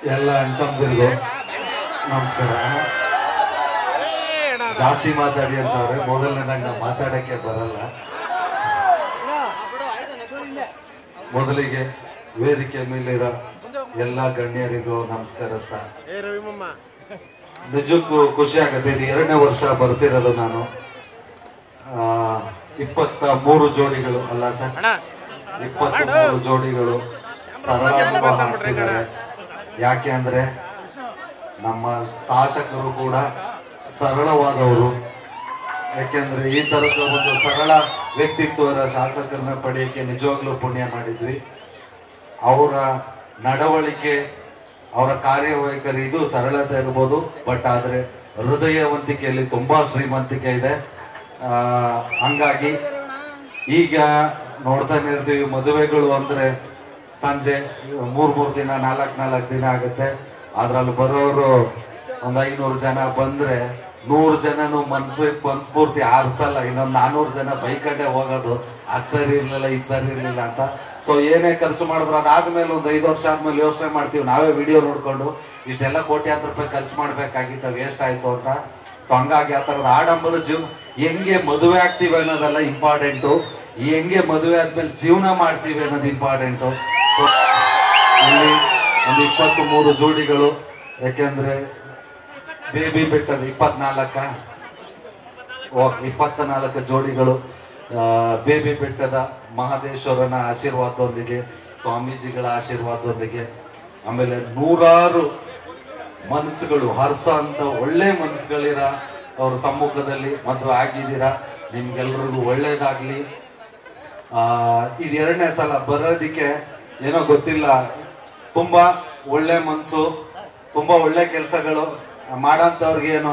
ಎಲ್ಲ ಅಣ್ತಂದಿರ್ಗು ನಮಸ್ಕಾರ. ಜಾಸ್ತಿ ಮಾತಾಡಿ ಅಂತವ್ರೆ, ಮೊದಲನೇದಾಗ ನಾವು ಮಾತಾಡಕ್ಕೆ ಬರಲ್ಲ. ಮೊದಲಿಗೆ ವೇದಿಕೆ ಮೇಲಿರೋ ಎಲ್ಲ ಗಣ್ಯರಿಗೂ ನಮಸ್ಕಾರ ಸರ್. ನಿಜಕ್ಕೂ ಖುಷಿ ಆಗತ್ತೆ. ಇದು 2ನೇ ವರ್ಷ ಬರ್ತಿರೋದು ನಾನು. 23 ಜೋಡಿಗಳು ಅಲ್ಲ ಸರ್, 23 ಜೋಡಿಗಳು ಸರಳ ಹಾಡ್ತಿದ್ದಾರೆ. ಯಾಕೆ ಅಂದ್ರೆ ನಮ್ಮ ಶಾಸಕರು ಕೂಡ ಸರಳವಾದವರು. ಯಾಕೆಂದ್ರೆ ಈ ತರದ ಒಂದು ಸರಳ ವ್ಯಕ್ತಿತ್ವದ ಶಾಸಕರನ್ನ ಪಡೆಯಕ್ಕೆ ನಿಜವಾಗ್ಲೂ ಪುಣ್ಯ ಮಾಡಿದ್ವಿ. ಅವರ ನಡವಳಿಕೆ, ಅವರ ಕಾರ್ಯವೈಖರಿ ಇದು ಸರಳತೆ ಇರ್ಬೋದು, ಬಟ್ ಆದ್ರೆ ಹೃದಯವಂತಿಕೆಯಲ್ಲಿ ತುಂಬಾ ಶ್ರೀಮಂತಿಕೆ ಇದೆ. ಹಂಗಾಗಿ ಈಗ ನೋಡ್ತಾನೆ ಇರ್ತೀವಿ, ಮದುವೆಗಳು ಅಂದ್ರೆ ಸಂಜೆ 3 ದಿನ 4 ದಿನ ಆಗುತ್ತೆ. ಅದ್ರಲ್ಲಿ ಬರೋರು ಒಂದ್ 500 ಜನ ಬಂದ್ರೆ 100 ಜನನು ಮನ್ಸ್ಫೂರ್ತಿ ಆರ್ಸಲ್ಲ. ಇನ್ನೊಂದು 400 ಜನ ಬೈಕಂಡೆ ಹೋಗೋದು, ಅದ್ ಸರಿ ಇರ್ಲಿಲ್ಲ ಇದ್ ಸರಿ ಇರ್ಲಿಲ್ಲ ಅಂತ. ಸೊ ಏನೇ ಖರ್ಚು ಮಾಡಿದ್ರು ಅದಾದ್ಮೇಲೆ ಒಂದು 5 ವರ್ಷ ಆದ್ಮೇಲೆ ಯೋಚನೆ ಮಾಡ್ತೀವಿ, ನಾವೇ ವಿಡಿಯೋ ನೋಡ್ಕೊಂಡು ಇಷ್ಟೆಲ್ಲ ಕೋಟ್ಯಾಂತರ ರೂಪಾಯಿ ಖರ್ಚು ಮಾಡ್ಬೇಕಾಗಿತ್ತ, ವೇಸ್ಟ್ ಆಯ್ತು ಅಂತ. ಸೊ ಹಂಗಾಗಿ ಆ ತರದ ಆಡಂಬರ ಜೀವನ, ಹೆಂಗೆ ಮದುವೆ ಆಗ್ತೀವಿ ಅನ್ನೋದೆಲ್ಲ ಇಂಪಾರ್ಟೆಂಟು, ಹೆಂಗೆ ಮದುವೆ ಆದ್ಮೇಲೆ ಜೀವನ ಮಾಡ್ತೀವಿ ಅನ್ನೋದು ಇಂಪಾರ್ಟೆಂಟು. ಸೊ ಇಲ್ಲಿ ಒಂದು 23 ಜೋಡಿಗಳು. ಯಾಕೆಂದ್ರೆ ಬೇಬಿ ಬೆಟ್ಟದ 24 ಜೋಡಿಗಳು ಬೇಬಿ ಬೆಟ್ಟದ ಮಹದೇಶ್ವರನ ಆಶೀರ್ವಾದದೊಂದಿಗೆ, ಸ್ವಾಮೀಜಿಗಳ ಆಶೀರ್ವಾದದೊಂದಿಗೆ, ಆಮೇಲೆ 100 ಮನಸ್ಸುಗಳು ಹರ್ಸ ಅಂತ ಒಳ್ಳೆ ಮನಸ್ಸುಗಳಿರ ಅವ್ರ ಸಮ್ಮುಖದಲ್ಲಿ ಮದುವೆ ಆಗಿದ್ದೀರಾ. ನಿಮ್ಗೆಲ್ರಿಗೂ ಒಳ್ಳೇದಾಗ್ಲಿ. ಇದು 2ನೇ ಸಲ ಬರೋದಿಕ್ಕೆ ಏನೋ ಗೊತ್ತಿಲ್ಲ, ತುಂಬಾ ಒಳ್ಳೆ ಮನ್ಸು, ತುಂಬಾ ಒಳ್ಳೆ ಕೆಲಸಗಳು ಮಾಡಂತವ್ರಿಗೆ ಏನೋ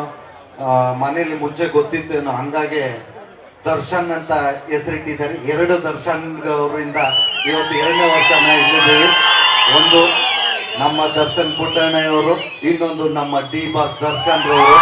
ಮನೇಲಿ ಮುಂಚೆ ಗೊತ್ತಿತ್ತೇನೋ, ಹಂಗಾಗಿ ದರ್ಶನ್ ಅಂತ ಹೆಸರಿಟ್ಟಿದ್ದಾರೆ. 2 ದರ್ಶನ್ ಅವರಿಂದ ಇವತ್ತು 2ನೇ ವರ್ಷನ ಇಲ್ಲಿದ್ದೀವಿ. ಒಂದು ನಮ್ಮ ದರ್ಶನ್ ಪುಟ್ಟಣ್ಣಯವರು, ಇನ್ನೊಂದು ನಮ್ಮ ಡಿ ಬಾಸ್ ದರ್ಶನ್ ರವರು.